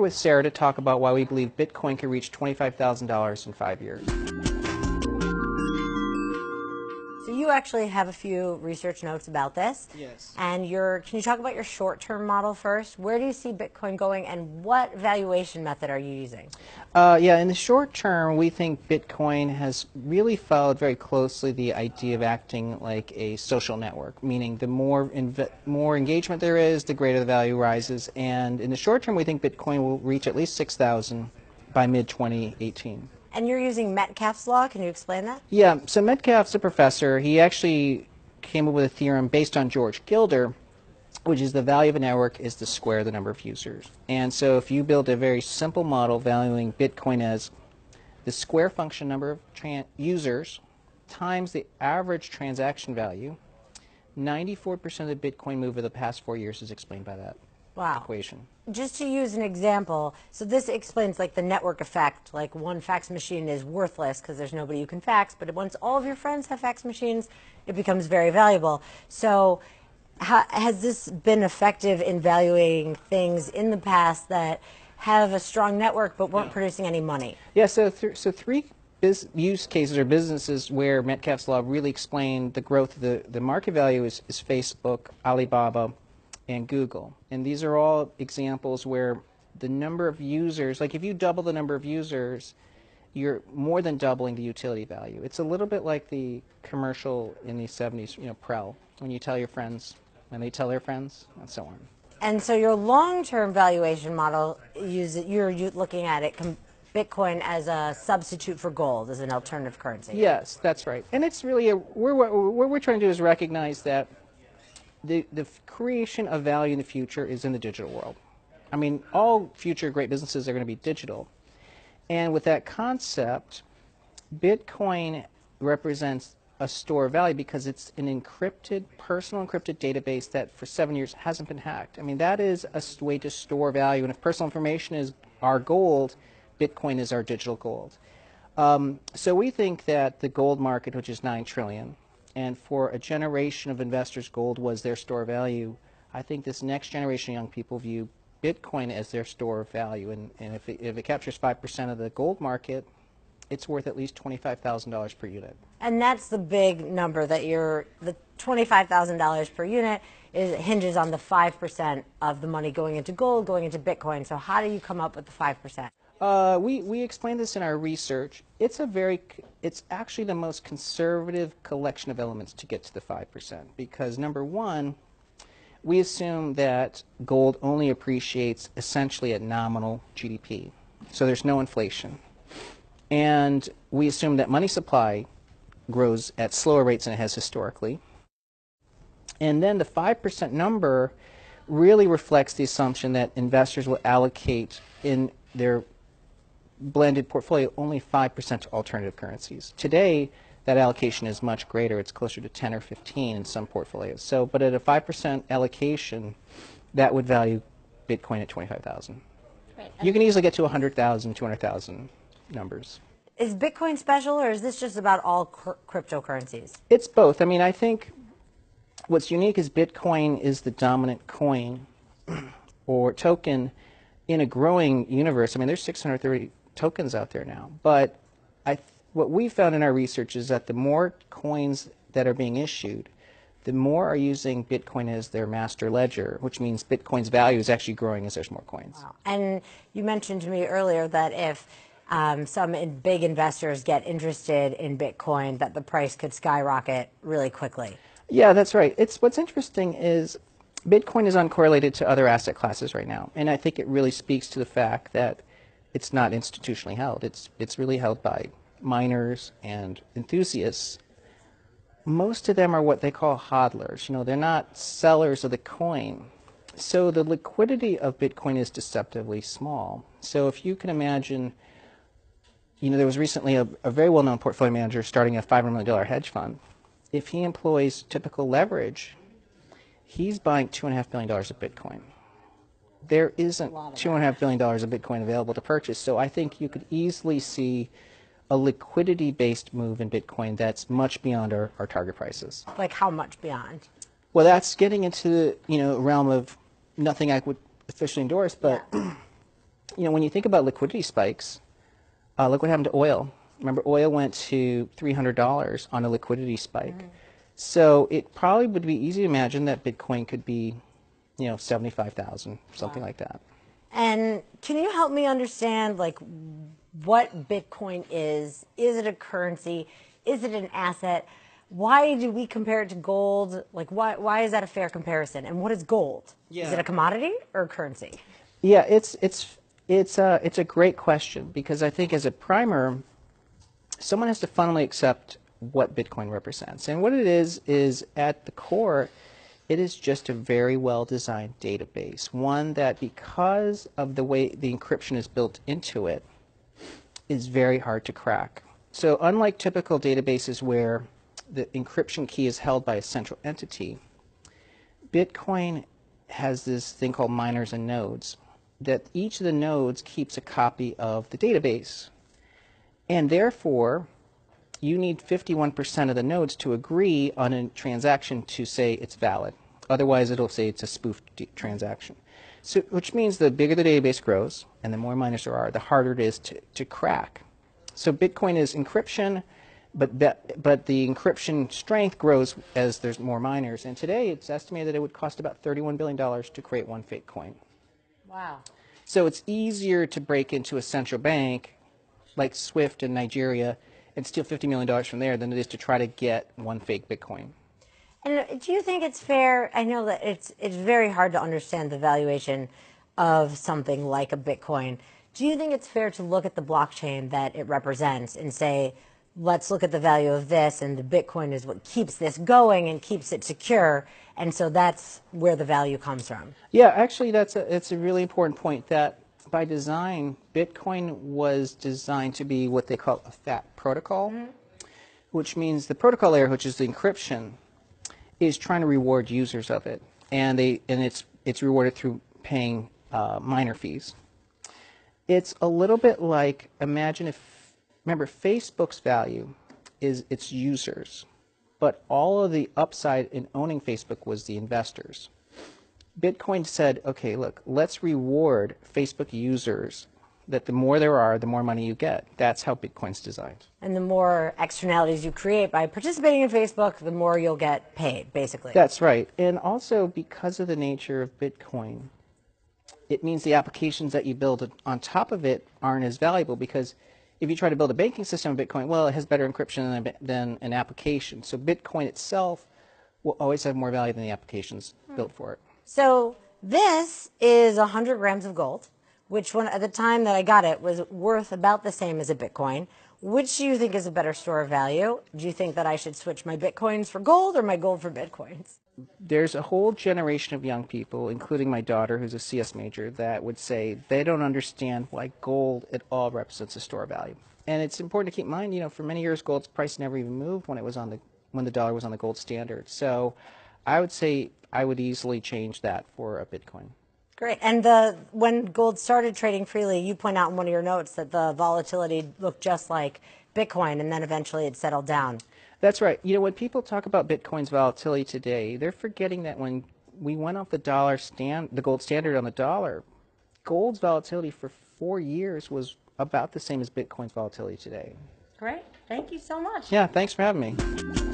With Sarah to talk about why we believe Bitcoin can reach $25,000 in 5 years. So you actually have a few research notes about this. Yes. And can you talk about your short-term model first? Where do you see Bitcoin going, and what valuation method are you using? Yeah, in the short term, we think Bitcoin has really followed very closely the idea of acting like a social network, meaning the more engagement there is, the greater the value rises. And in the short term, we think Bitcoin will reach at least 6,000 by mid-2018. And you're using Metcalfe's law. Can you explain that? Yeah, so Metcalfe's a professor. He actually came up with a theorem based on George Gilder, which is the value of a network is the square of the number of users. And so if you build a very simple model valuing Bitcoin as the square function number of users times the average transaction value, 94% of the Bitcoin move over the past 4 years is explained by that equation. Just to use an example, so this explains like the network effect, like one fax machine is worthless because there's nobody who can fax, but once all of your friends have fax machines, it becomes very valuable. So has this been effective in valuing things in the past that have a strong network but weren't producing any money? Yeah, so three use cases or businesses where Metcalfe's law really explained the growth of the market value is Facebook, Alibaba, and Google. And these are all examples where the number of users, like if you double the number of users, you're more than doubling the utility value. It's a little bit like the commercial in the 70s, Prel, when you tell your friends, when they tell their friends, and so on. And so your long-term valuation model, you're looking at it, Bitcoin as a substitute for gold, as an alternative currency. Yes, that's right. And it's really, what we're trying to do is recognize that the creation of value in the future is in the digital world. I mean, all future great businesses are going to be digital. And with that concept, Bitcoin represents a store of value because it's an encrypted, personal encrypted database that for 7 years hasn't been hacked. I mean, that is a way to store value. And if personal information is our gold, Bitcoin is our digital gold. So we think that the gold market, which is $9 trillion, and for a generation of investors, gold was their store of value. I think this next generation of young people view Bitcoin as their store of value. And if it captures 5% of the gold market, it's worth at least $25,000 per unit. And that's the big number that the $25,000 per unit hinges on the 5% of the money going into gold, going into Bitcoin. So how do you come up with the 5%? We explained this in our research. It's actually the most conservative collection of elements to get to the 5% because number one, we assume that gold only appreciates essentially at nominal GDP. So there's no inflation. And we assume that money supply grows at slower rates than it has historically. And then the 5% number really reflects the assumption that investors will allocate in their blended portfolio only 5% to alternative currencies. Today, that allocation is much greater. It's closer to 10 or 15 in some portfolios. So, but at a 5% allocation, that would value Bitcoin at 25,000. Right. You can easily get to 100,000, 200,000 numbers. Is Bitcoin special, or is this just about all cryptocurrencies? It's both. I mean, I think what's unique is Bitcoin is the dominant coin or token in a growing universe. I mean, there's 630 tokens out there now. But what we found in our research is that the more coins that are being issued, the more are using Bitcoin as their master ledger, which means Bitcoin's value is actually growing as there's more coins. Wow. And you mentioned to me earlier that if some big investors get interested in Bitcoin, that the price could skyrocket really quickly. Yeah, that's right. What's interesting is Bitcoin is uncorrelated to other asset classes right now, and I think it really speaks to the fact that it's not institutionally held. It's really held by miners and enthusiasts. Most of them are what they call hodlers. They're not sellers of the coin. So the liquidity of Bitcoin is deceptively small. So if you can imagine, there was recently a very well-known portfolio manager starting a $500 million hedge fund. If he employs typical leverage, he's buying $2.5 billion of Bitcoin. There isn't $2.5 billion of Bitcoin available to purchase. So I think you could easily see a liquidity-based move in Bitcoin that's much beyond our target prices. Like how much beyond? Well, that's getting into the realm of nothing I would officially endorse, but when you think about liquidity spikes, look what happened to oil. Remember, oil went to $300 on a liquidity spike. Mm-hmm. So it probably would be easy to imagine that Bitcoin could be, 75,000, something like that. And can you help me understand, like, what Bitcoin is? Is it a currency? Is it an asset? Why do we compare it to gold? Like, why is that a fair comparison? And what is gold? Yeah. Is it a commodity or a currency? Yeah, it's a great question, because I think as a primer, someone has to fundamentally accept what Bitcoin represents. And what it is at the core, it is just a very well-designed database, one that, because of the way the encryption is built into it, is very hard to crack. So unlike typical databases where the encryption key is held by a central entity, Bitcoin has this thing called miners and nodes, that each of the nodes keeps a copy of the database. And therefore, you need 51% of the nodes to agree on a transaction to say it's valid. Otherwise, it'll say it's a spoofed transaction. So, which means the bigger the database grows and the more miners there are, the harder it is to crack. So Bitcoin is encryption, but the encryption strength grows as there's more miners. And today, it's estimated that it would cost about $31 billion to create one fake coin. Wow. So it's easier to break into a central bank like SWIFT in Nigeria and steal $50 million from there than it is to try to get one fake Bitcoin. And do you think it's fair? I know that it's very hard to understand the valuation of something like a Bitcoin. Do you think it's fair to look at the blockchain that it represents and say, let's look at the value of this, and the Bitcoin is what keeps this going and keeps it secure, and so that's where the value comes from? Yeah, actually, it's a really important point, that by design, Bitcoin was designed to be what they call a fat protocol, which means the protocol layer, which is the encryption, is trying to reward users of it, and it's rewarded through paying miner fees. It's a little bit like, remember, Facebook's value is its users, but all of the upside in owning Facebook was the investors. Bitcoin said, okay, look, let's reward Facebook users, that the more there are, the more money you get. That's how Bitcoin's designed. And the more externalities you create by participating in Facebook, the more you'll get paid, basically. That's right. And also, because of the nature of Bitcoin, it means the applications that you build on top of it aren't as valuable, because if you try to build a banking system on Bitcoin, well, it has better encryption than an application. So Bitcoin itself will always have more value than the applications built for it. So this is 100 grams of gold, which at the time that I got it was worth about the same as a Bitcoin. Which do you think is a better store of value? Do you think that I should switch my Bitcoins for gold or my gold for Bitcoins? There's a whole generation of young people, including my daughter, who's a CS major, that would say they don't understand why gold at all represents a store of value. And it's important to keep in mind, for many years, gold's price never even moved when the dollar was on the gold standard. So I would say I would easily change that for a Bitcoin. Great. And when gold started trading freely, you point out in one of your notes that the volatility looked just like Bitcoin, and then eventually it settled down. That's right. When people talk about Bitcoin's volatility today, they're forgetting that when we went off the gold standard on the dollar, gold's volatility for 4 years was about the same as Bitcoin's volatility today. Great. Thank you so much. Yeah, thanks for having me.